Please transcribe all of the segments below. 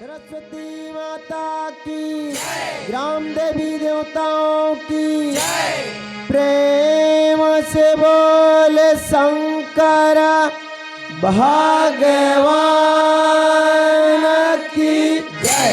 सरस्वती माता की, ग्राम देवी देवताओं की, प्रेम से बोले शंकर भगवान की जय।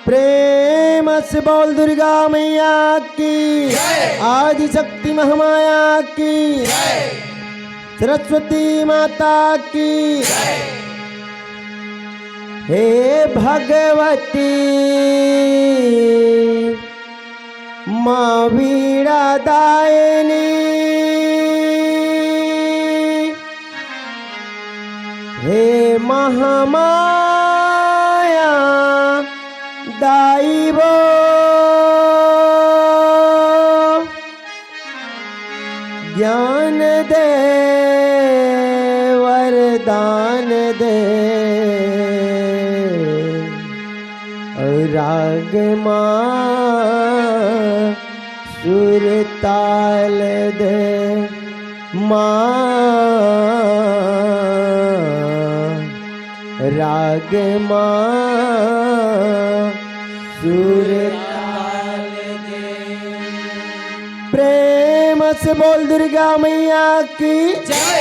प्रेम से बोल दुर्गा मैया की, आदि शक्ति महामाया की, सरस्वती माता की। हे भगवती माँ वीणा दायिनी, हे महामाया दाई वो, ज्ञान दे वरदान दे, राग माँ सुर ताल दे माँ, राग माँ सुर ताल दे। प्रेम से बोल दुर्गा मैया की जय।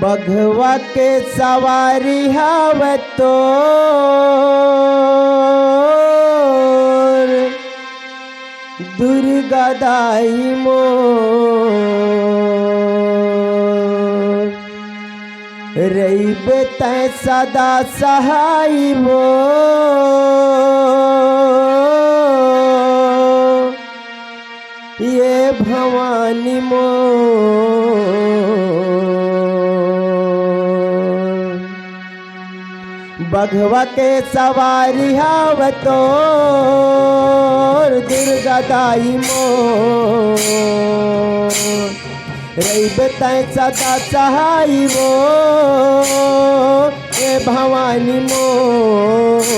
बघवा के सवारी हवे तो दुर्गा दाई मोर, रहीबे तै सदा सहाय वो, ये भवानी मोर। बघवा के सवारी हवे तो दुर्गा दाई मोर, रहीबे तै सदा सहाय वो, ये भवानी मोर।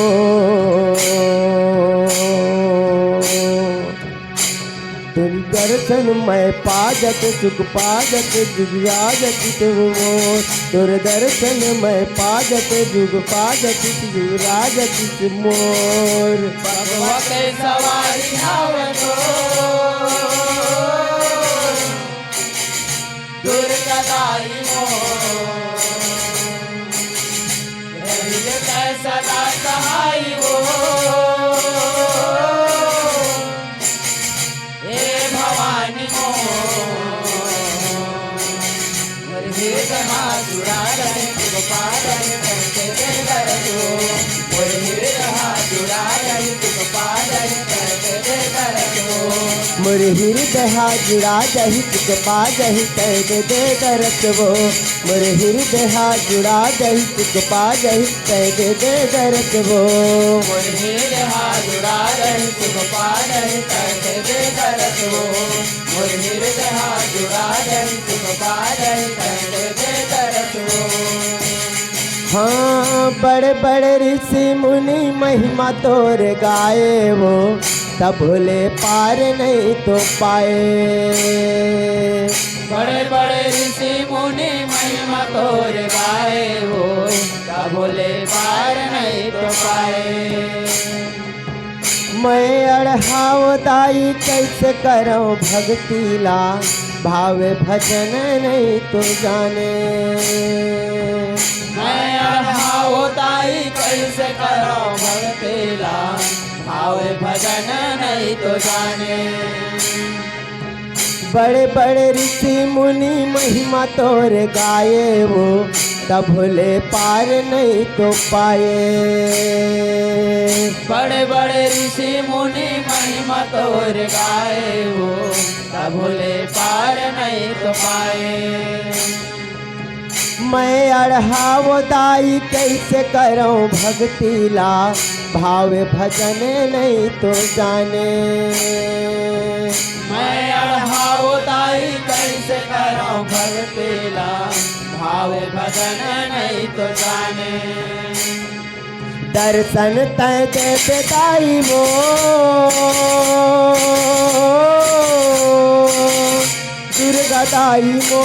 तेरी दर्शन मैं पाजत सुख पाजत जुगराजत तुम मोर, तोर दर्शन मैं पाजत जुग पाजत जुगराजत तुम मोर। भगवा के सवारी हवे तो दुर्गा दाई मोर, रहीबे तै सदा सहाय वो, हे भवानी मोर। मुरहिर हाथ जुड़ा रहे तुझको पा रहे करके दे दर्द हो मुरहिर हाथ जुड़ा रहे तुझको पा रहे करके दे दर्द हो मुरहिर देहा जुड़ा दही तुझको पा दही कर दे दर्द वो मुरहिर देहा जुड़ा दही तुझको पा दही कर दे दर्द वो मुरहिर हाथ जुड़ा रहे तुझको पा रहे करके दे दर्द हो मुरहिर हाथ जुड़ा रहे तुझको पा रहे करके दे दर्द हो हाँ बड़े बड़े ऋषि मुनि महिमा तोर गाए वो तब भोले पार नहीं तो पाए बड़े बड़े ऋषि मुनि महिमा तोर गाए हो तब भोले पार नहीं तो पाए मैं अढ़ाव दाई कैसे करो भक्तिला भाव भजन नहीं तो जाने मैं होताई कैसे करो भक्तिला भाव भजन नहीं तो जाने बड़े बड़े ऋषि मुनि महिमा तोर गाए वो तब भोले पार नहीं तो पाए बड़े बड़े ऋषि मुनि महिमा तोर गाए हो तब भोले पार नहीं तो पाए मैं अढ़ाव दाई कैसे करो भक्तिला भाव भजन नहीं तो जाने मैं होताई कैसे करो भक्तिला भाव भजन नहीं तो जाने दर्शन तय दे बेदाई वो दुर्गा दाई मो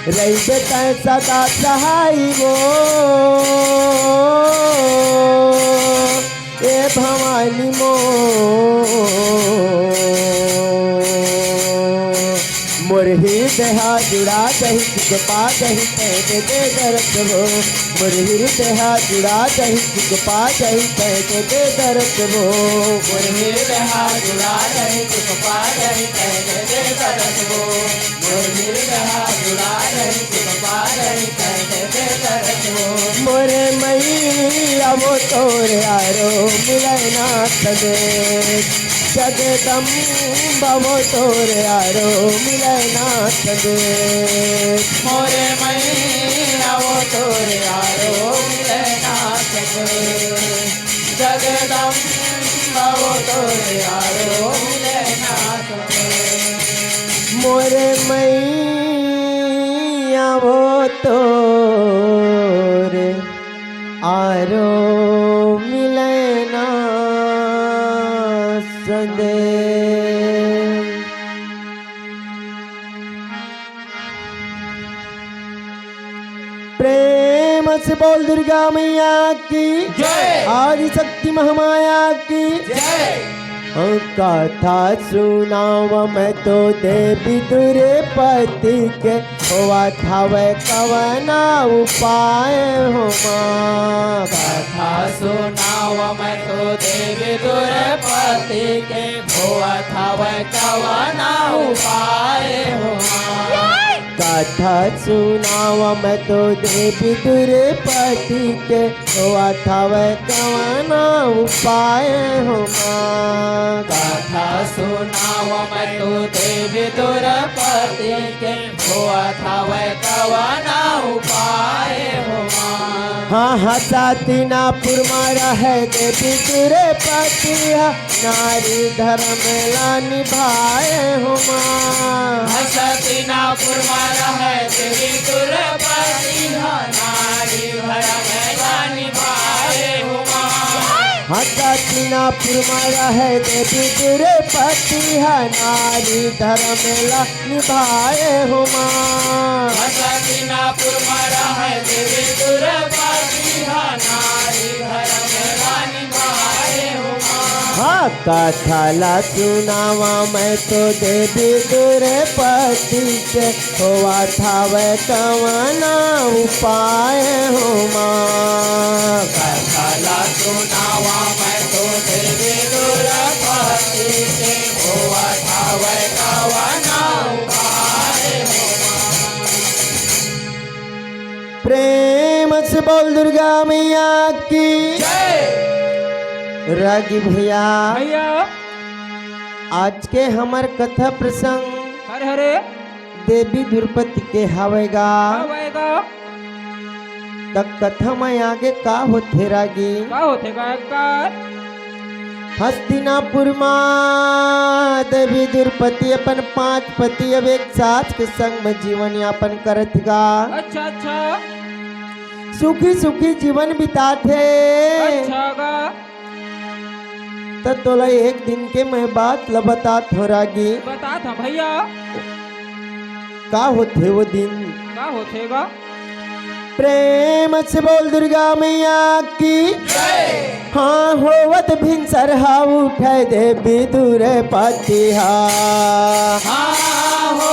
रही तय सदा सहाई वो ए भवानी मो मुरही देहा जुड़ा दही तुझपा दही कहते दे दर्द हो मुरही देहा जुड़ा दही तुझपा दही कहते दे दर्द हो मुरहिर हाथ जुड़ा रहे तुझको पा रहे कहते दे दर्द हो मुरहिर हाथ जुड़ा रहे तुझको पा रहे कहते दे दर्द हो मोरे मैया वो तोर यारो मिलय नाथ दे जगदम्बा वो तोर यारो मिलय नाथ दे मोरे मैया वो तोरे यारो मिले नाथ दे जगदम्बा वो तोरे यारो मिले नाथ दे मोरे मैया वो तोर आरो मिलय नाथ दे प्रेम से बोल दुर्गा मैया की जय। आदि शक्ति महामाया की जय कथा सुनाव मैं तो देवी दुर्पति के हुआ था वह कवना उपाय हो माँ कथा सुनाव मैं तो देवी दुर्पति के भुआ था वह कवना उपाय हो कथा सुनाव मैं तो देवी दुर्पति के हुआ था वह कवना उपाय हो माँ कथा सुनाव मैं तो देवी दुर्पति के भुआ था वह कवना उपाय हो हाँ हाँ सातिनापुर मारा है देवी दुर्पति नारी धर्म ला निभाए हो माँ हसतिनापुर मारा है देवी दुर्पति नारी धर्म ला निभाए हो हसतिनापुर मारा है देवी दुर्पति नारी धर्म ला निभाए हो माँ हसतिनापुर मारा है देवी दुर्पति नारी धर्म ला निभाए हो हाँ कथा ला सुनावा मैं तो देवी दुर्पति के हुआ था वह कवना उपाय हो माँ कथा ला सुनावा मैं तो देवी दुर्पति के भुआ था वह कवना से बोल दुर्गा मैया की जय। रागी भैया भैया आज के हमर कथा प्रसंग हरे हरे देवी द्रौपदी के हवेगा आवेगा तक कथा में आगे का होथे रागी का होते गायकार हस्तिनापुर माँ देवी द्रौपदी अपन 5 पति अब एक साथ के संग में जीवन यापन करत गा। अच्छा अच्छा सुखी सुखी जीवन बिताथे। अच्छा गा तो तोला एक दिन के मैं बात ल बतात हो रागी बता था भैया का होथे वो दिन। का होतेगा प्रेम से बोल दुर्गा मैया की जय। हाँ होवत भिनसर हा उठे देवी दूर पतिहा हाँ हो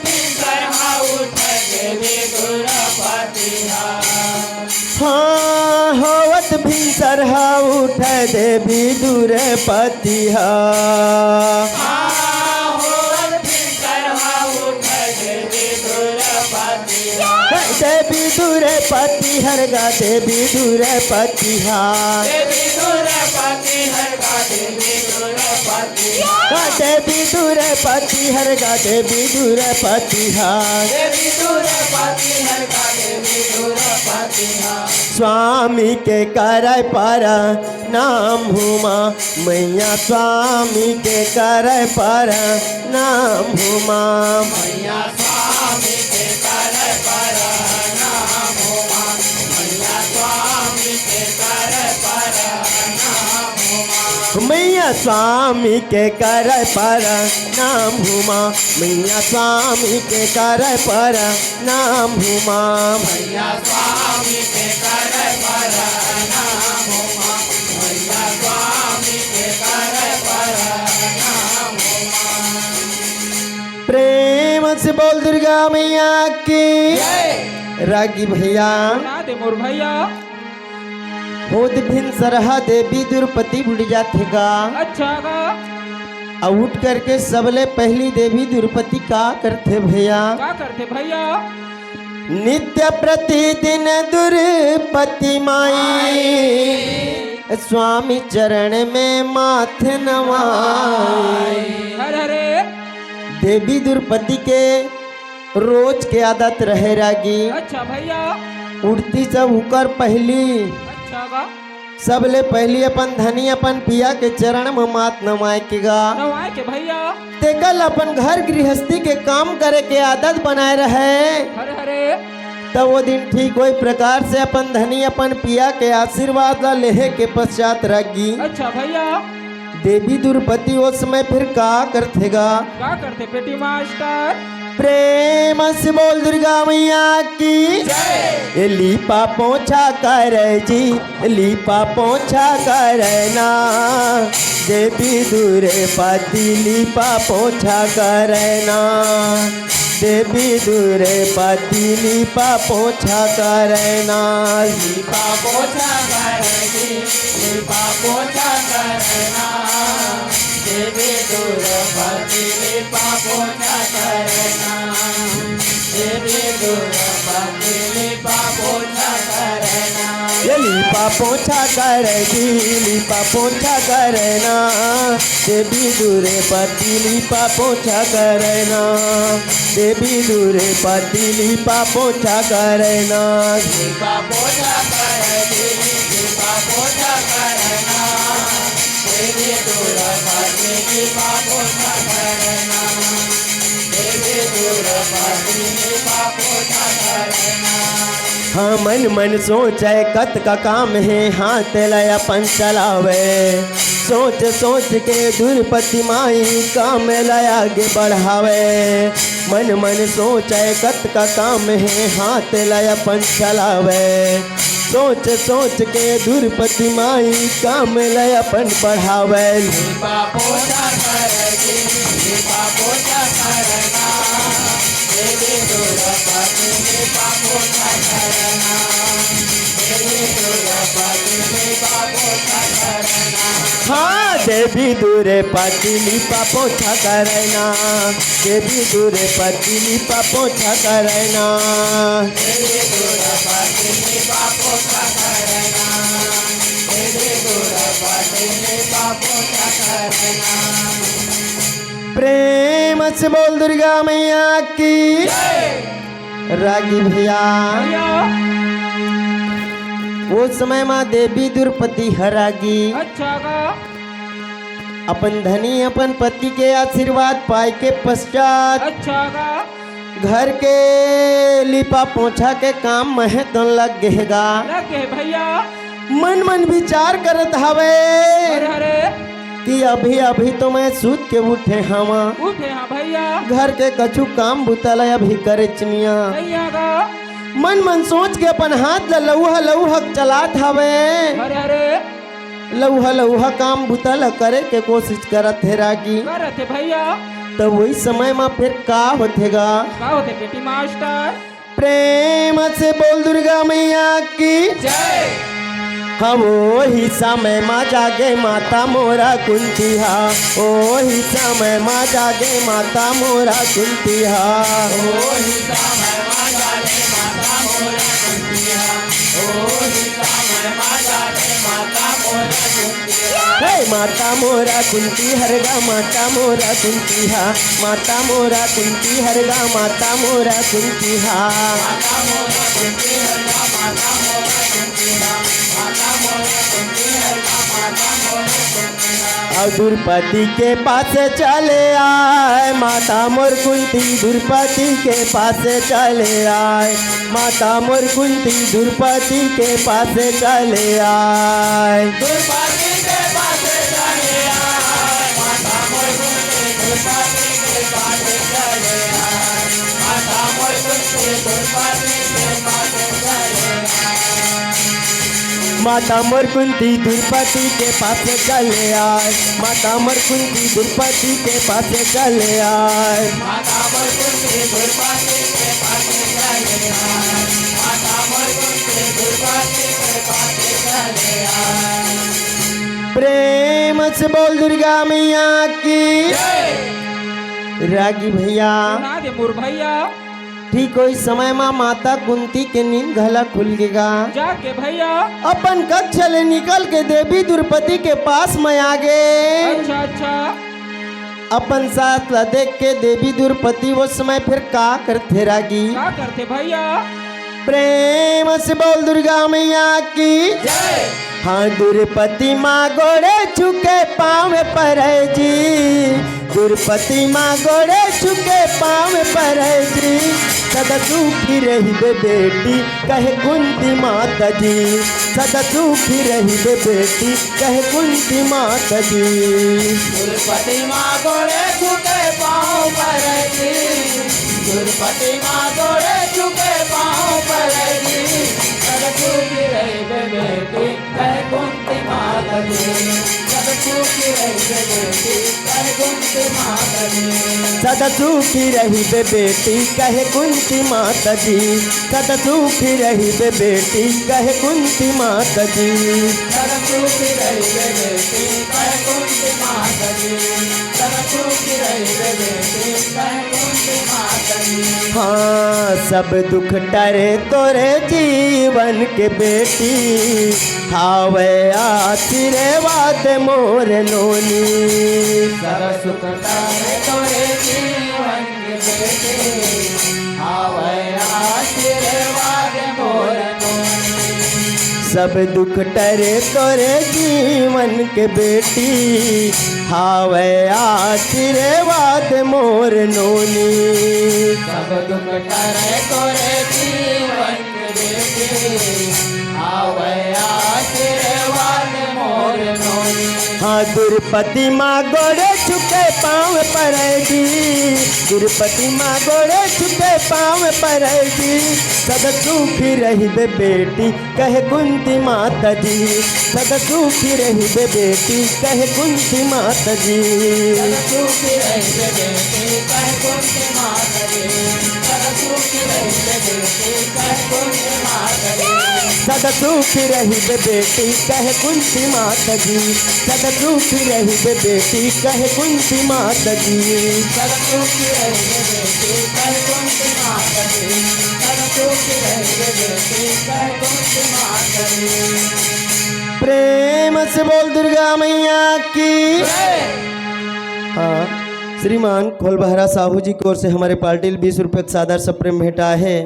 बिंदर हा उठ देवी दुर्पतिहा हाँ होवत भिनसर हा उठे देवी दूर पतिहा हाँ हो बिंदर हा उठ देवी दुर्पतिहा देवी दूर पतिहर गा देवी दूर पतिहा देवी दुर्पति हर का देवी दुर्पतिहा देवी दूर पतिहर गा देवी दूर पतिहा देवी दुर्पति हर का देवी दुर्पतिहा स्वामी के करय पर नाम हुमा मैया स्वामी के करय पर नाम हुमा मैया स्वामी के कर पर नाम होमा मैया स्वामी के कर पर नाम होमा मैया स्वामी के करय पर नाम हुमा मैया स्वामी के करय पर नाम हुमा मैया स्वामी के कर पर नाम होमा मैया स्वामी के कर पर नाम होमा प्रेम से बोल दुर्गा मैया की जय। रागी भैया सुना दे मोर भैया होद भिन सरहा देवी द्रौपदी बुढ़ जाथेगा। अच्छा गा और उठ करके सबले पहली देवी द्रौपदी का करते भैया का करते भैया नित्य प्रतिदिन द्रौपदी माई स्वामी चरण में माथे नवाई। हरे हरे देवी द्रौपदी के रोज के आदत रहे रागी अच्छा भैया उड़ती जब उकर पहली अच्छा गा सबले पहली अपन धनी अपन पिया के चरण में मात नवाए के गा नवाए के भैया तेकल अपन घर गृहस्थी के काम करे के आदत बनाए रहे। हरे हरे तब वो दिन ठीक वही प्रकार से अपन धनी अपन पिया के आशीर्वाद ला लेहे के पश्चात रगी अच्छा भैया देवी द्रौपदी उस समय फिर का करथेगा का करते पेटी मास्टर प्रेम से बोल दुर्गा मैया की जय। ये लीपा पोछा कर जी लीपा पोछा करना देवी द्रौपदी लीपा पोछा करना देवी द्रौपदी लीपा पोछा करना लिपा पोछा करेगी लिपा पोछा करना देवी दुर्पति लिपा पोछा करना देवी दुर्पति लिपा पोछा करना ये लीपा पोछा करेगी लीपा पोछा करना देवी द्रौपदी लीपा पोछा करना देवी द्रौपदी लीपा पोछा करना लिपा पोछा करेगी लिपा पोछा करना देवी दुर्पति लिपा पोछा करना देवी दुर्पति लिपा पोछा करना हाँ मन मन सोचे कत का काम है हाथ लय अपन चलावे सोच सोच के द्रौपदी माई काम लय आगे बढ़ावे मन मन सोचे कत का काम है हाथ लय अपन चलावे सोच सोच के द्रौपदी माई काम लय अपन बढ़ावे लिपा पोछा करेगी लिपा पोछा करना देवी दुर्पति लिपा पोछा करना देवी दुर्पति लिपा पोछा करना हाँ देवी दूरे पति लिपा पोछा करना, देवी दूरे पति लिपा पोछा करना। देवी दूर पति पापो करना, देवी दूर पति पापो करना। प्रेम से बोल दुर्गा मैया की। रागी भैया वो समय माँ देवी द्रौपदी हरागी अच्छा का अपन धनी अपन पति के आशीर्वाद पाए के पश्चात अच्छा का घर के लिपा पोछा के काम में तो लग गएगा। लगे भैया मन मन विचार करत हवे अरे अरे कि अभी अभी तो मैं सूत के उठे हवा, उठे हाँ भैया घर के कछु काम बुतल अभी करे चनिया। भैया का मन मन सोच के अपन हाथ ल लौहा लौहा चलात हवे, अरे अरे लौहा लौहा काम बुतल करे के कोशिश करत है रागी। करते भैया तो वही समय में फिर का होतेगा। का होते बेटी मास्टर। प्रेम से बोल दुर्गा मैया की। जय हम वो ही समय माँ जागे माता मोरा कुंतिहा, ओ ही समय माँ जागे माता मोरा कुंतिहा। ओ हिसा मैं माता ले माता मोरा कुंतिया, ओ हिसा मैं माता ले माता मोरा कुंतिया। हे माता मोरा कुंती हरगा माता मोरा कुंतिहा, माता मोरा कुंती हरगा माता मोरा कुंतिहा। माता मोरा कुंती हरगा माता मोरा कुंतिया, माता मोरा कुंती हरगा माता मोरा कुंतिया। और द्रौपदी के पास चले आए माता मोर कुंती, द्रौपदी के पास चले आए माता मोर कुंती, द्रौपदी के पास चले आए। द्रौपदी के पास चले आए माता मोर कुंती, द्रौपदी के पास चले आए माता मोर कुंती, द्रौपदी के पास चले आए। माता मोर कुंती द्रौपदी के पास चले आए, माता मोर कुंती द्रौपदी के पास चले आए। माता मोर कुंती द्रौपदी के पास चले आए, माता मोर कुंती द्रौपदी के पास चले आए। प्रेम से बोल दुर्गा मैया की। रागी भैया सुना दे मोर भैया ठीक कोई समय में माता कुंती के नींद घला खुल गएगा। जाके भैया अपन कक्ष ले निकल के देवी द्रौपदी के पास में आ गए। अच्छा अच्छा अपन साथ ला देख के देवी द्रौपदी वो समय फिर का करते रागी। क्या करते भैया। प्रेम से बोल दुर्गा मैया की। जय हाँ द्रौपदी माँ गोड़े छुके पाँव पर जी, द्रौपदी माँ गोड़े छुके पाँव पर जी। सदा सुखी रही बे बेटी कहे कुंती माता जी, सदा सुखी रही बे बेटी कहे कुंती माता जी। द्रौपदी माँ गोड़े झुके पाँव पर जी, द्रौपदी माँ गोड़े झुके पाँव पर जी। सदा सुखी रही बे बेटी कहे कुंती माता जी, सदा सुखी रही बे बेटी कहे कुंती माता जी। सदा सुखी रही बे बेटी कहे कुंती माता जी, सदा सुखी रही बे बेटी कहे कुंती माता जी। सदा सुखी रही बे बेटी कहे कुंती माता जी, सदा सुखी रही बे बेटी कहे कुंती माता जी। हाँ सब दुख टरे तोरे जीवन के बेटी, हावे आशीर्वाद मोर नोनी। सब सुख तारे तोरे जीवन के बेटे, आवे आशीर्वाद मोर नोनी। सब दुख टरे तोरे जीवन के बेटी, हावे आशीर्वाद मोर नोनी। सब दुख टरे तोरे जीवन के बेटे, आवे आशीर्वाद मोर नोनी। हाँ द्रौपदी माँ गोड़े छुके पाँव पर जी, द्रौपदी माँ गोड़े छुके पाँव पर जी। सदा सुखी रही बे बेटी कहे कुंती माता जी, सदा सुखी रही बे बेटी कहे कुंती माता जी। सदा सुखी रही बे बेटी कहे कुंती माता जी, सदा सुखी रही बे बेटी कहे कुंती माता जी। सदा सुखी रही बे बेटी कहे कुंती माता जी, सदा सुखी रही बे बेटी कहे कुंती माता जी। सदा सुखी रही बेटी कहे कुंती माता जी। सदा सुखी रही बेटी कहे कुंती माता जी। प्रेम से बोल दुर्गा मैया की। हाँ, श्रीमान खोलबहरा साहू जी की ओर से हमारे पार्टी 20 रुपये का सादर सप्रेम भेंटा है।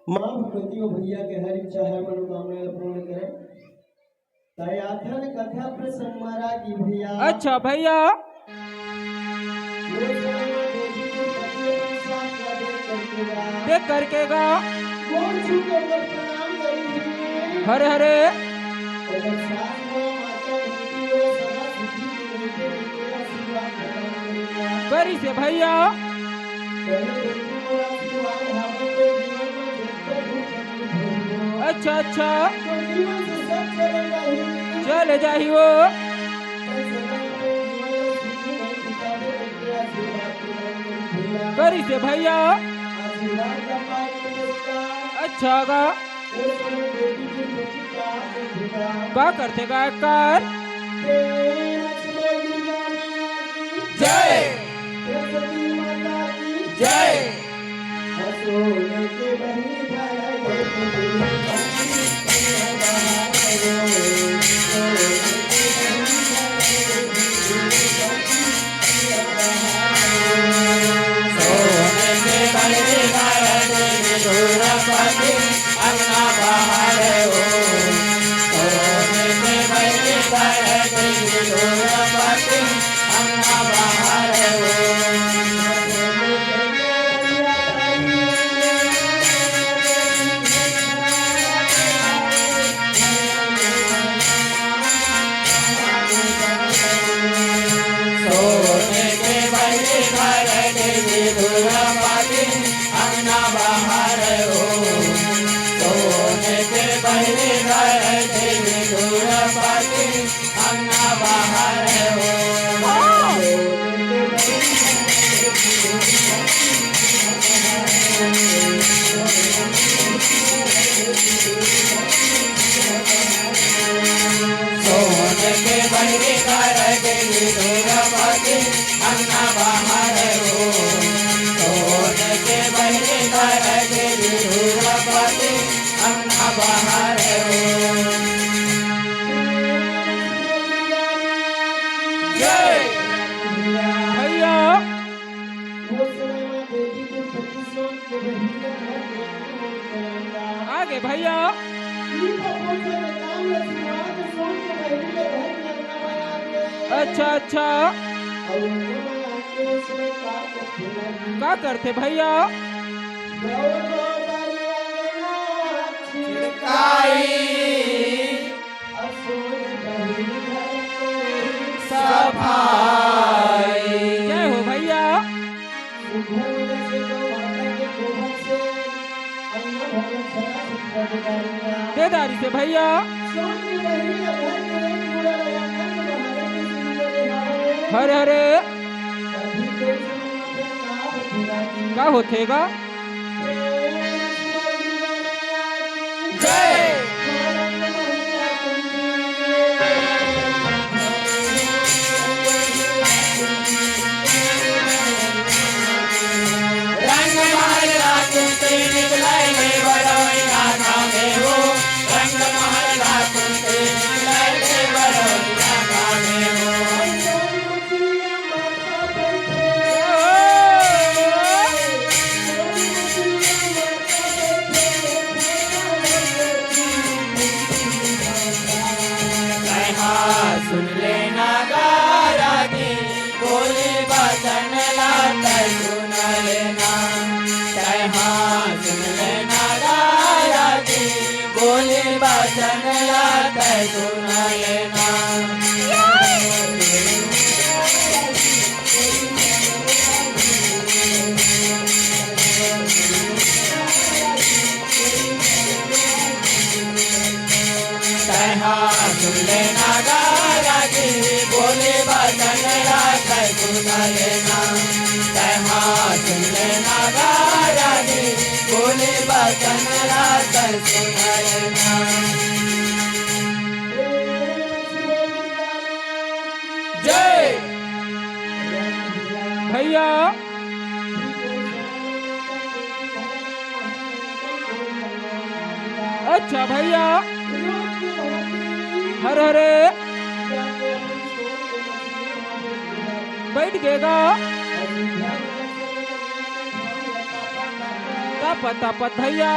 माँ भगवतियों भैया के हर इच्छा हर मनोकामना पूर्ण करें। दयाथन कथा प्रसंग मारा की भैया। अच्छा भैया देख करके गा। हरे हरे करी से भैया। अच्छा अच्छा चले जाइयो। करी से भैया। अच्छा गा का करते गायकार। जय जय भैया आगे भैया। अच्छा अच्छा का करते भैया। जय हो भैया। देदारी से भैया। हरे हरे का होतेगा। जय रंग महला कुंती निकलाई ले बड़ोई नाथा में हो। रंग महला कुंती निकलाई ले बड़ोई नाथा में हो। सुन लेना गारा की बोली बचन लाता सुन लेना। सुन लेना गारा की बोली बचन लाता सुन लेना। सुन लेना गारा की बोले बचन लाता सुन लेना। सुन लेना गारा की बोले बचन लाता सुन लेना। भैया। अच्छा भैया। हर हरे बैठ गएगा। तापत तापत भैया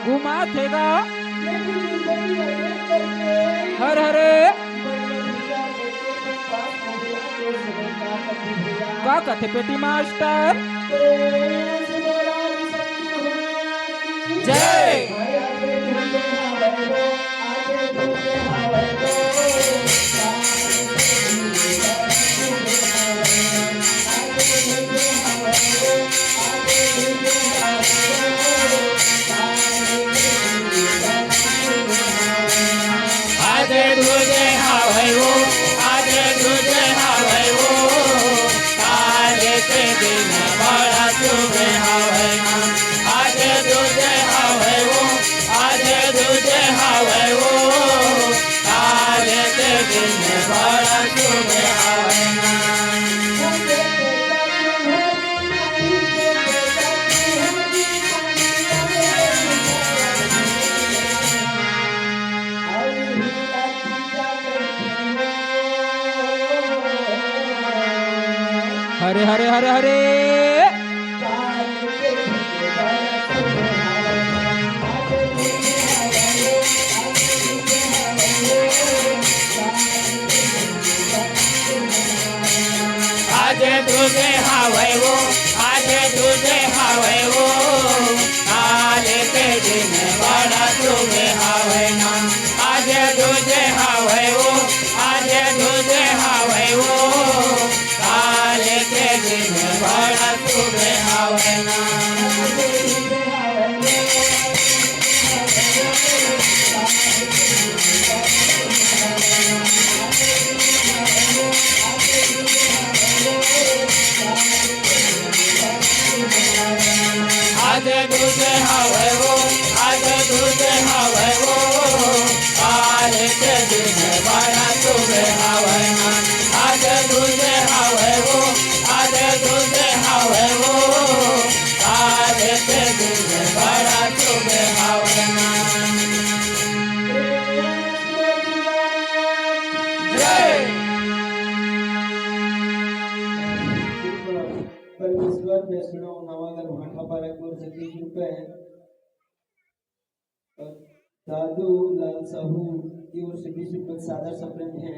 घुमा थेगा। हर हरे का कथे पेटी मास्टर। जय। આજે દૂધે હાવૈવો, આજે દૂધે હાવૈવો, આજે તે દિન બડા શુભે હાવૈના. આજે દૂધે હાવૈવો, આજે દૂધે હાવૈવો, આજે તે દિન બડા શુભે હાવૈના. हरे हरे हरे हरे આજે દૂધે હાવૈવો, આજે દૂધે હાવૈવો, આજે તે દિન બડા શુભે હાવૈના. આજે દૂધે હાવૈવો, આજે દૂધે હાવૈવો, આજે તે દિન બડા શુભે હાવૈના. આજે દૂધે હાવૈવો, આજે દૂધે હાવૈવો, આજે તે દિન બડા શુભે હાવૈના. આજે દૂધે હાવૈવો, આજે દૂધે હાવૈવો, આજે તે દિન બડા શુભે હાવૈના. જય. परमेश्वर वैष्णव नवागर भाटा पारापुर से 30 रुपए और दादू लाल साहू की ओर से 20 रुपए सादर सप्रेम है।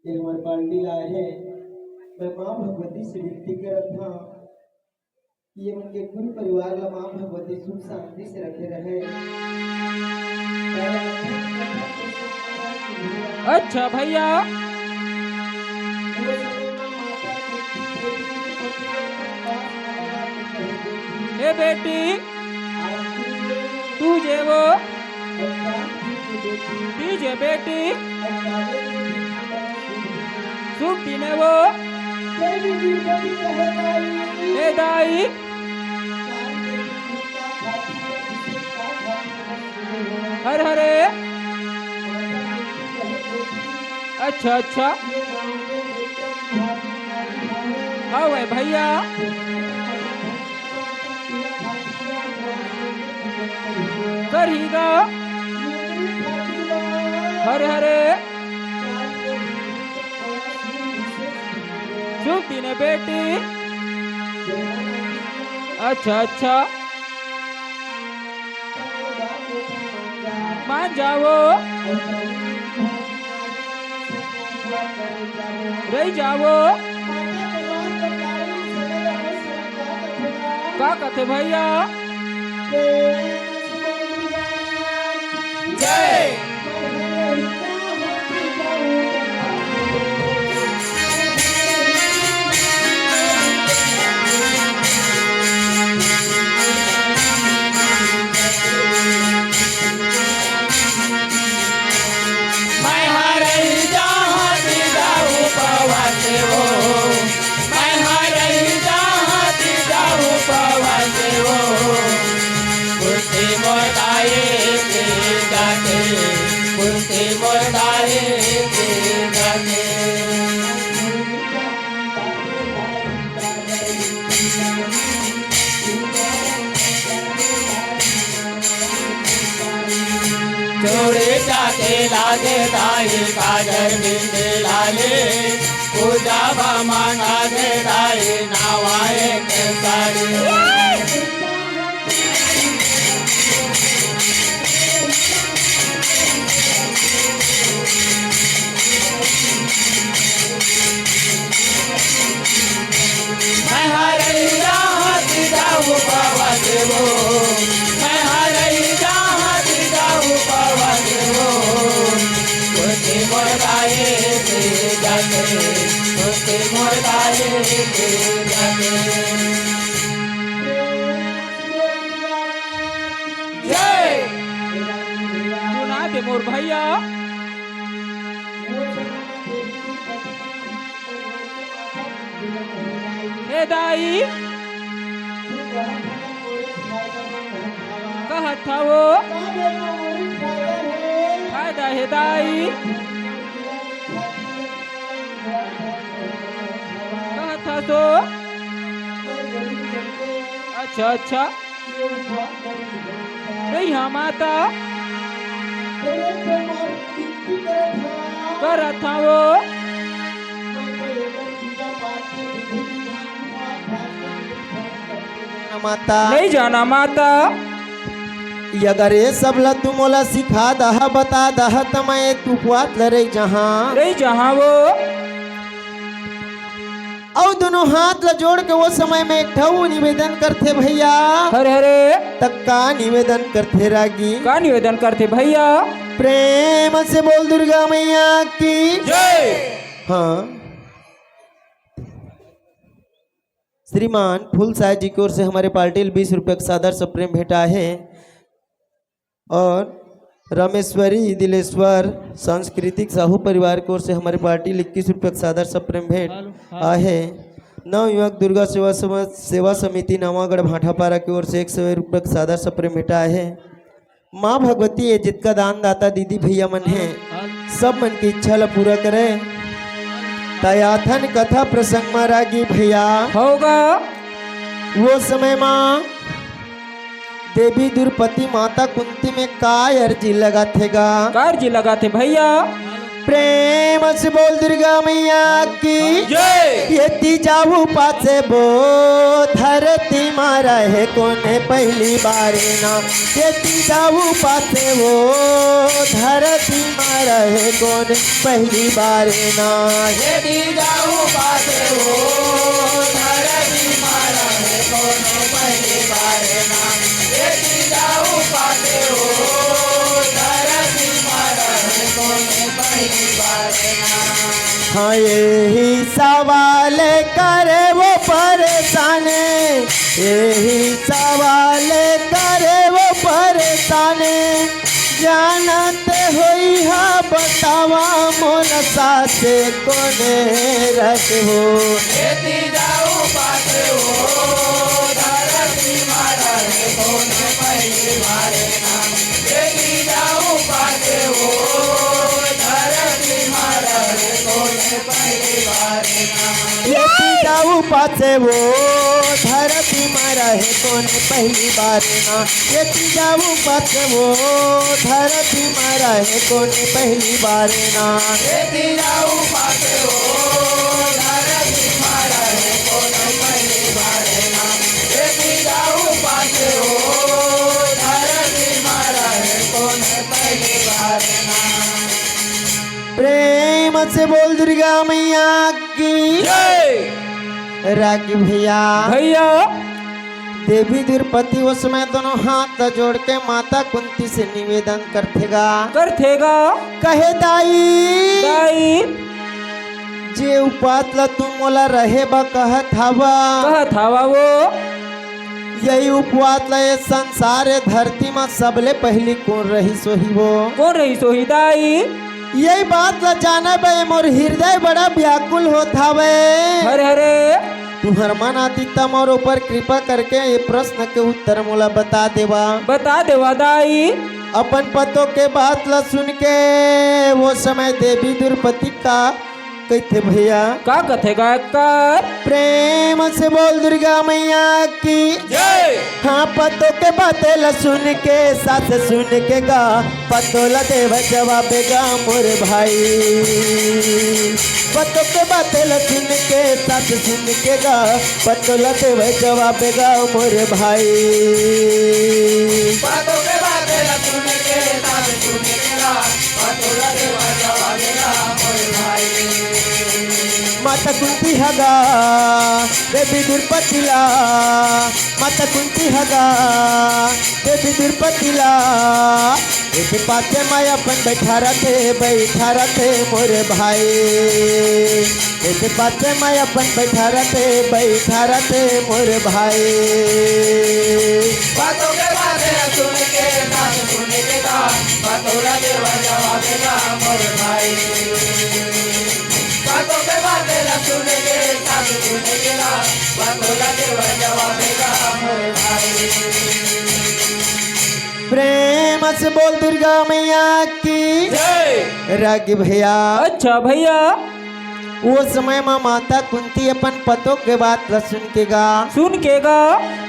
ये हमारी पार्टी आए हैं। मैं माँ भगवती से विनती कर रहा था कि ये उनके पूरे परिवार ला माँ भगवती सुख शांति से रखे रहे। अच्छा भैया। हे बेटी तू जे वो दीजे बेटी सुखी ने वो हे दाई हर हरे। अच्छा अच्छा हाँ भाई भैया करीगा हरे हरे सुखी ने बेटी। अच्छा अच्छा मान जाओ रही जाओ का कहते भैया। जय। मैं हर जहाँ जाऊँ पवन हो, मैं हर जहाँ जाऊँ पवन हो, खुशी मोटाए के जाते के लागे दाई काजर बिंदे लाले पूजा मांगा दे दाई नावाए के सारी मैं हरैया हाथ जाऊँ पवत वो मैं हरैया हाथ जाऊँ पवत वो कुछ मुर्दाए से जाते कुछ मुर्दाए से जाते जय सुना दे मोर भैया हे दाई कहत था वो फायदा है दाई कहत था तो अच्छा अच्छा नहीं हाँ माता करत था वो माता नहीं जाना माता ये अगर ये सब ला तू मोला सिखा दहा बता दहा त मैं तू पुआत लरे जहाँ नहीं जहाँ वो और दोनों हाथ ला जोड़ के वो समय में एक ठऊ निवेदन करते भैया हरे हरे तक का निवेदन करते रागी का निवेदन करते भैया प्रेम से बोल दुर्गा मैया की जय हाँ श्रीमान फूल साय जी की ओर से हमारे पार्टी 20 रुपये का सादर से प्रेम भेटा है और रामेश्वरी दिलेश्वर सांस्कृतिक साहू परिवार की ओर से हमारे पार्टी 21 रुपये का सादर से प्रेम भेंट आहे नव युवक दुर्गा सेवा समिति नवागढ़ भाटापारा की ओर से 100 रुपये का सादर से प्रेम भेटा है माँ भगवती है जितका दान दाता दीदी भैया मन है सब मन की इच्छा ला पूरा करे तयाथन कथा प्रसंग में रागी भैया होगा वो समय माँ देवी द्रौपदी माता कुंती में काय अर्जी लगा थेगा कार्य लगाते भैया प्रेम से बोल दुर्गा मैया की जय यति जाऊ पासे बो धरती मारा है कोने पहली बार ना यति जाऊ पासे वो धरती मारा है कोने पहली बार ना यदि जाऊँ पासे हो धरती मारा है कोनो पहली बार ना यदि जाऊँ पासे हो धरती मारा है कोनो पहली बार ना हाँ यही सवाल करे वो परेशान यही सवाल करे वो परेशान जानते होई हा बतावा मोन साथे कोने रखो यदि जाऊँ पासे हो धरती मारा है कोनो पहली बार ना यदि जाऊँ पासे हो धरती मारा है कोनो पहली बार ना यति जाऊ पासे वो धरती मारा है कोने पहली बार ना यति जाऊ पासे वो धरती मारा है कोने पहली बार ना यदि जाऊँ पासे हो धरती मारा है कोनो पहली बार ना यदि जाऊँ पासे हो धरती मारा है कोनो पहली बार ना प्रेम से बोल दुर्गा मैया की जय रागी भैया भैया देवी द्रौपदी उस समय दोनों हाथ जोड़ के माता कुंती से निवेदन करतेगा करथेगा कहे दाई दाई जे उपात ला तुम मोला रहे बा कहत हवा कहत हवा वो यही उपवात ला ये संसार है धरती में सबले पहली कौन रही सोही वो कौन रही सोही दाई यही बात ला जाना बे मोर हृदय बड़ा व्याकुल होत हवे हरे हरे तुम्हार मन आती तम और ऊपर कृपा करके ये प्रश्न के उत्तर मोला बता देवा बता देवा दाई अपन पतों के बात ला सुन के वो समय देवी द्रौपदी का कहते भैया का कथे गायकर प्रेम प्रेम से बोल दुर्गा मैया की जय। हाँ पतों के बातें सुन के सास सुन के गा पतोला देव जवाब गा मोर भाई पतों के बातें सुन के सास सुन के गा पतोला देव जवाब गा मोर भाई बातों के बातें सुन के साथ सुन के गा पतोला देवा जवाब गा मोर भाई माता कुंती हगा देवी दुर्पतिला माता कुंती हगा देवी दुर्पतिला एक पाते मैं अपन बैठा रखे मोर भाई एक पाते मैं अपन बैठा रखे मोर भाई बातों के बातें सुन के साथ सुन के गा पतोला देवा जवाब गा मोर भाई बातों के बातें सुन के साथ सुन के गा पतोला देवा जवाब गा मोर भाई प्रेम से बोल दुर्गा मैया की जय। रागी भैया अच्छा भैया वो समय में माता कुंती अपन पतों के बात सुन के गा सुन के गा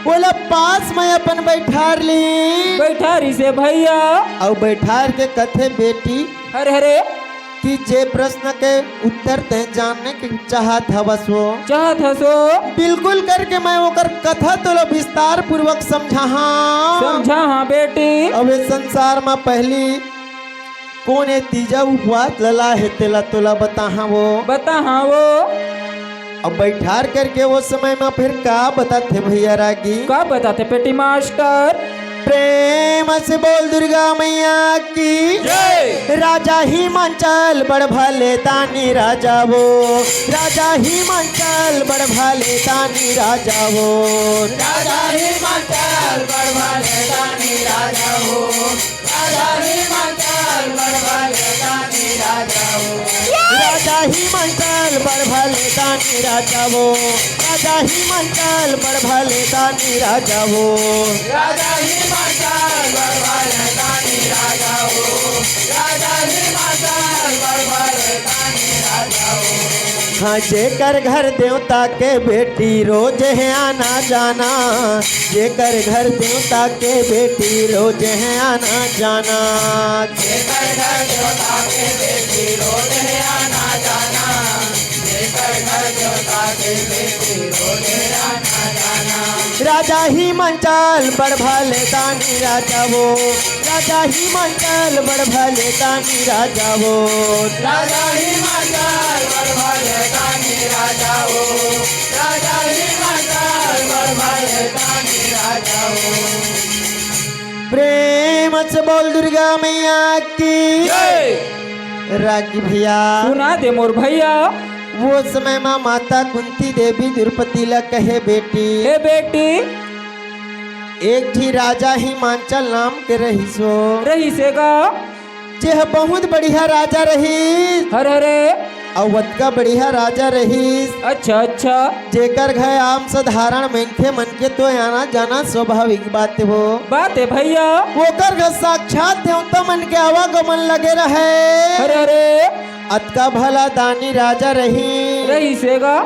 बोला पास में अपन बैठार ली बैठारी से भैया और बैठार के कथे बेटी हरे हरे कि जे प्रश्न के उत्तर ते जानने की चाहत हवस वो चाहत हसो बिल्कुल करके मैं ओकर कथा तो विस्तार पूर्वक समझा समझा हाँ बेटी अब इस संसार में पहली कौन है तीजा उपवास लला है तेला तोला बता वो बता हाँ वो अब बैठार करके वो समय में फिर का बताते भैया रागी का बताते पेटी मास्टर प्रेम से बोल दुर्गा मैया की जय। राजा हिमांचल बड़ भले तानी राजा वो राजा हिमांचल बड़ भले तानी राजा वो राजा हिमाचल बड़भाले दानी राजा हो राजा हिमाचल बड़भाले दानी राजा हो राजा हिमांचल बड़ भले तानी राजा वो राजा हिमांचल बड़ भले तानी राजा वो राजा हिमाचल बड़भाले दानी राजा हो राजा हिमाचल बड़भाले दानी राजा हो हाँ जेकर घर देवता के बेटी रोज है आना जाना जेकर घर देवता के बेटी रोज है आना जाना जेकर घर देवता के बेटी रोज है आना जाना जेकर घर देवता के बेटी रोज है आना जाना राजा हिमांचल बड़ भले दानी राजा वो राजा हिमांचल बड़ भले दानी राजा वो राजा हिमाचल बड़भाले दानी राजा हो राजा हिमाचल बड़भाले दानी राजा हो प्रेम से बोल दुर्गा मैया की जय। रागी भैया सुना दे मोर भैया वो समय में माता कुंती देवी द्रौपदी ला कहे बेटी हे बेटी एक ही राजा हिमांचल नाम के रही सो रही से गा जे बहुत बढ़िया राजा रही हरे हरे अवध का बढ़िया राजा रही अच्छा अच्छा जेकर घर आम साधारण मनखे मन के तो आना जाना स्वाभाविक बात हो बात है भैया ओकर घर साक्षात देवता मन के आवागमन लगे रहे हरे हरे अतका भला दानी राजा रही रही से गा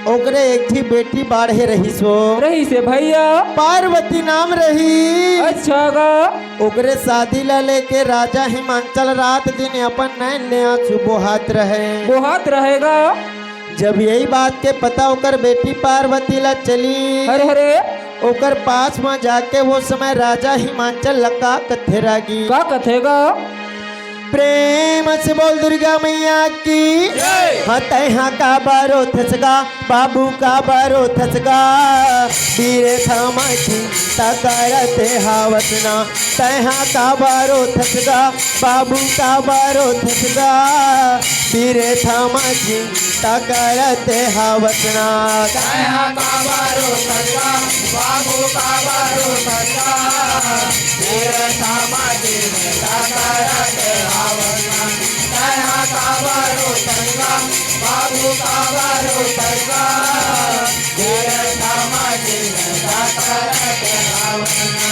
ओकरे एक ही बेटी बाढ़े रही सो रही से भैया पार्वती नाम रही अच्छा गा ओकरे शादी ला लेके राजा हिमांचल रात दिन अपन नैन ले आंसू बोहात रहे वो हाथ रहेगा जब यही बात के पता ओकर बेटी पार्वती ला चली हरे हरे ओकर पास में जाके वो समय राजा हिमांचल लका कथे रागी का कथेगा प्रेम से बोल दुर्गा मैया की जय। हाँ का बारो थसगा बाबू का बारो थसगा वीर थामा चिंता करते हावतना तहा का बारो थसगा बाबू का बारो थसगा वीर थामा चिंता करते हावतना तया का बारो सजा बाबू का बारो सजा तेरे समाधि में साकारत आवना तया का बारो सजा बाबू का बारो सजा तेरे समाधि में साकारत आवना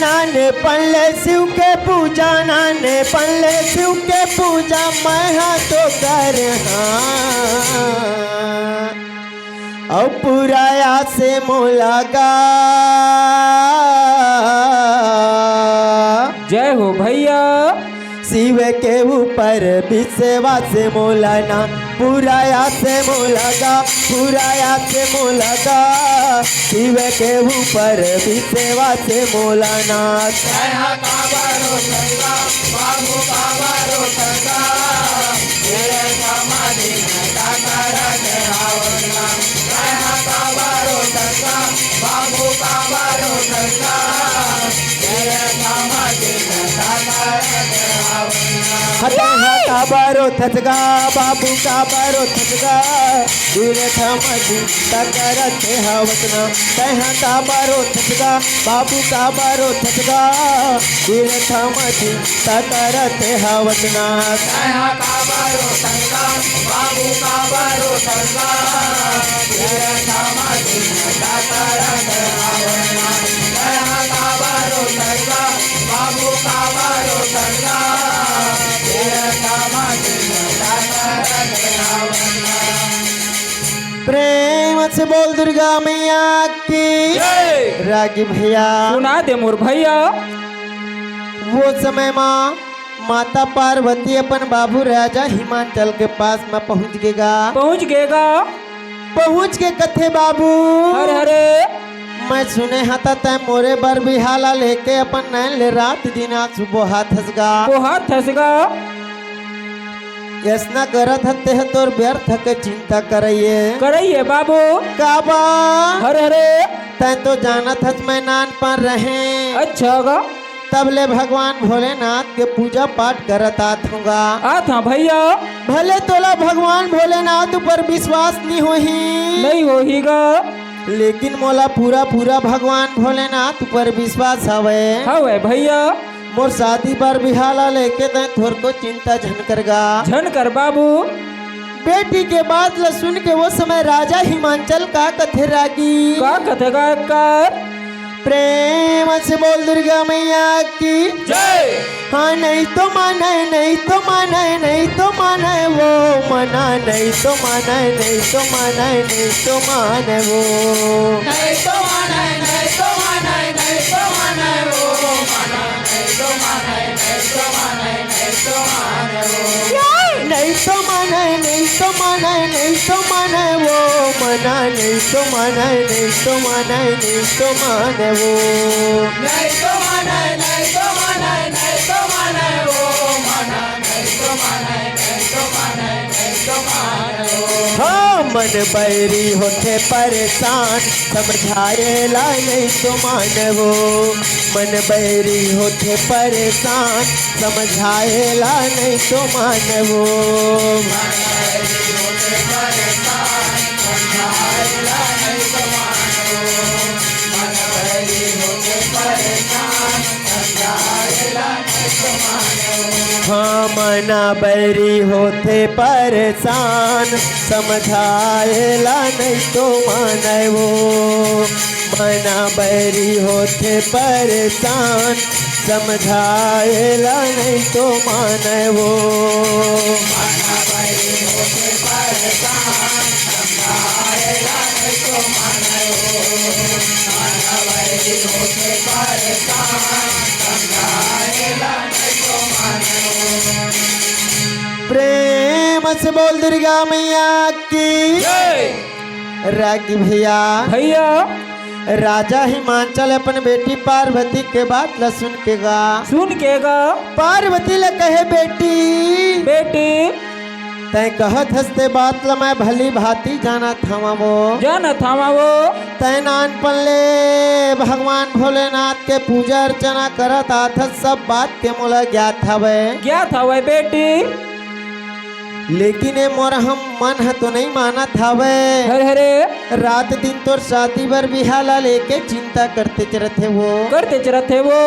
नाने पल्ले शिव के पूजा नाने पल्ले शिव के पूजा मैं हाँ तो कर हाँ और पुराया से मुलाका जय हो भैया। शिव के ऊपर विश्वास मोलाना पुराया से मोलगा पुराया से मोलगा शिव के ऊपर विश्वास मोलाना जय काबारो संगा बाबू काबारो संगा तेरे समाधि में ताकारा देहावना जय काबारो संगा बाबू काबारो संगा तेरे समाधि में ताकारा देहावना हटा काबारो थचगा बाबू काबारो थचगा दूर थमती तकरते हवतना तह काबारो थचगा बाबू काबारो थचगा दूर थमती तकरते हवतना जय काबारो संगा बाबू काबारो संगा तेरे समाधि में ताकारा देहावना जय काबारो संगा बाबू काबारो संगा तेरे समाधि में ताकारा देहावना प्रेम से बोल दुर्गा मैया की जय। रागी भैया सुना दे मोर भैया। वो समय माँ माता पार्वती अपन बाबू राजा हिमाचल के पास में पहुँच गेगा पहुँच गेगा। पहुँच के कथे बाबू हरे हरे मैं सुने हता तय मोरे बर बिहाला लेके अपन नैन ले रात दिन आज सुबह हाथ हसगा वो हाथ थसगा। यसना करत हते है तोर व्यर्थ के चिंता करइए करइए बाबू। काबा हरे हरे तय तो जानत हस मैं नान पर रहे अच्छा गा। तब ले भगवान भोलेनाथ के पूजा पाठ करत आत हूँगा था भैया। भले तोला भगवान भोलेनाथ ऊपर विश्वास नहीं होही नहीं होहीगा। लेकिन मोला पूरा पूरा भगवान भोलेनाथ ऊपर विश्वास हवे हवे भैया। मोर शादी पर बिहाला लेके तय थोर को चिंता झन करगा झन कर बाबू। बेटी के बात ल सुन के वो समय राजा हिमाचल का कथे रागी का कथेगा कर। प्रेम से बोल दुर्गा मैया की जय। हाँ नहीं तो माने नहीं तो माने नहीं तो माने वो मना नहीं तो माने नहीं तो माने नहीं तो माने वो नहीं तो माने नहीं तो माने नहीं तो माने वो माना नहीं तो माने नहीं तो माने नहीं तो माने वो नहीं तो माने नहीं तो माने नहीं तो माने वो मना नहीं तो माने नहीं तो माने नहीं तो माने वो नहीं तो माने नहीं तो माने नहीं तो माने वो माना नहीं तो माने नहीं तो माने नहीं तो माने वो हाँ मन बैरी होते परेशान समझाएला नहीं तो माने वो मन बैरी होते परेशान समझाएला नहीं तो माने वो हाँ मना बैरी होते परेशान समझाएला नहीं तो माने वो मना बैरी होते परेशान समझाएला नहीं तो माने वो प्रेम से बोल दुर्गा मैया की जय। रागी भैया भैया राजा हिमाचल अपन बेटी पार्वती के बात ल सुन के गा सुन के गा। पार्वती ल कहे बेटी बेटी तय कहत हंसते बात ल मैं भली भांति जाना थामा वो जाना थामा वो तय नानपन ले भगवान भोलेनाथ के पूजा अर्चना करत आथ सब बात के मोला ज्ञात हवे क्या था वह बेटी। लेकिन ये मोर हम मन है तो नहीं माना थावे हरे हरे रात दिन तोर शादी बर बिहाला लेके चिंता करते चरथे वो करते चरथे वो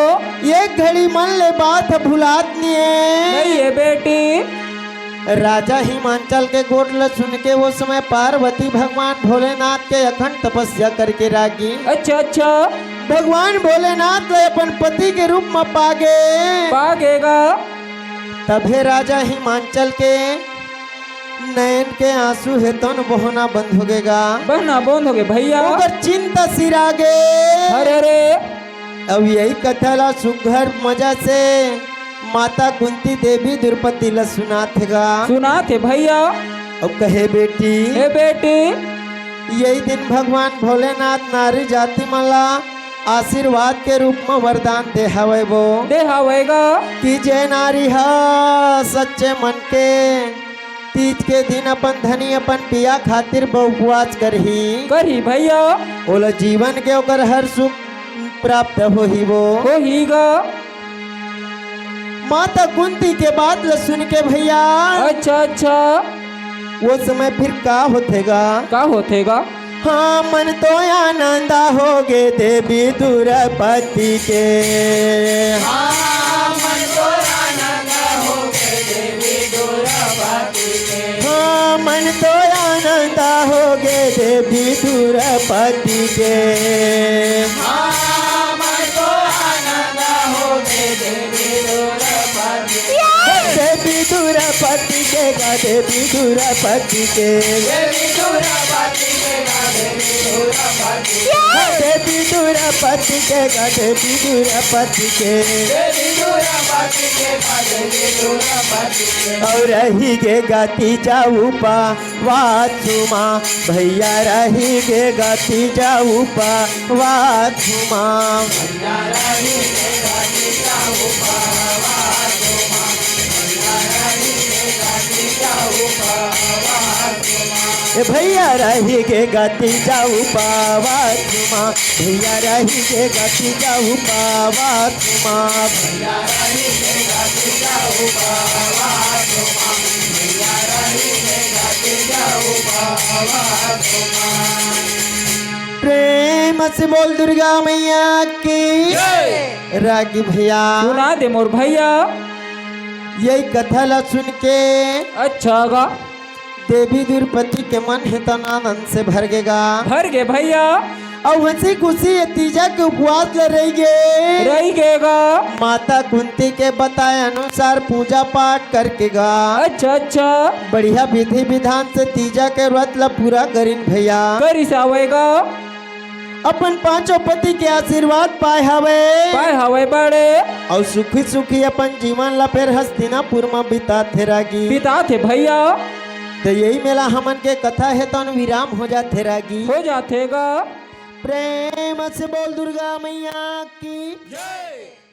एक घड़ी मन ले बात भुलात नहीं है नहीं है बेटी। राजा हिमाचल के गोट ल सुन के वो समय पार्वती भगवान भोलेनाथ के अखंड तपस्या करके रागी अच्छा अच्छा भगवान भोलेनाथ ले अपन पति के रूप में पागे पागेगा। तभे राजा हिमाचल के नयन के आंसू है तन बहना बंद हो गएगा। बहना बंद हो गए भैया। मगर चिंता सिरागे अरे रे अब यही कथा ला सुघर मजा से माता कुंती देवी द्रौपदी ला सुनाथेगा। सुना थे भैया। अब कहे बेटी हे बेटी यही दिन भगवान भोलेनाथ नारी जाति मला आशीर्वाद के रूप में वरदान दे हवे वो दे हवेगा कि जय नारी हा सच्चे मन के तीज के दिन अपन धनी अपन पिया खातिर उपवास करही भैया। ओला जीवन के ओकर हर सुख प्राप्त होही वो हो हीगा। माता कुंती के बात ल सुन के भैया अच्छा अच्छा वो समय फिर का होतेगा। का होतेगा। हाँ मन तो आनंदा हो गे देवी द्रौपदी के। हाँ मन तो आनंद हो गए देवी द्रौपदी के। हाँ मन तो आनंदा हो गे देवी द्रौपदी के। हाँ मन तो आनंद हो गए देवी द्रौपदी के। देवी द्रौपदी के गा देवी द्रौपदी के। देवी द्रौपदी के गा देवी द्रौपदी के। देवी द्रौपदी के गा देवी द्रौपदी के। देवी द्रौपदी के गा देवी द्रौपदी के। और रही गे गाती जाऊ पा वाचुमा भैया रही गे गाती जाऊ पा वाचुमा। भैया रही के गाती जाऊ पावा तुमा। भैया रही के गाती जाऊ पावा तुमा। भैया रही गे गाती जाऊ पावा तुमा। भैया रही गे गाती जाऊ पावा तुमा। भैया रही के गाती जाऊ पावा तुमा। भैया रही के गाती जाऊ पावा तुमा। प्रेम से बोल दुर्गा मैया की रागी भैया। सुना दे मोर भैया। यही कथा ला सुन के अच्छा गा देवी द्रौपदी के मन है तो आनंद से भर गेगा। भर गए भैया। और हंसी खुशी ये तीजा के उपवास ले रही गे रही गेगा। माता कुंती के बताए अनुसार पूजा पाठ करके गा अच्छा अच्छा बढ़िया विधि विधान से तीजा के व्रत ला पूरा करीन भैया। करी से आवेगा। अपन पांचों पति के आशीर्वाद पाए हवे पाए हवे बड़े और सुखी सुखी अपन जीवन ला फिर हस्तिनापुर में बिता थे रागी। पिता थे भैया। तो यही मेला हमन के कथा है तो विराम हो जाते रागी। हो जातेगा। प्रेम से बोल दुर्गा मैया की जय।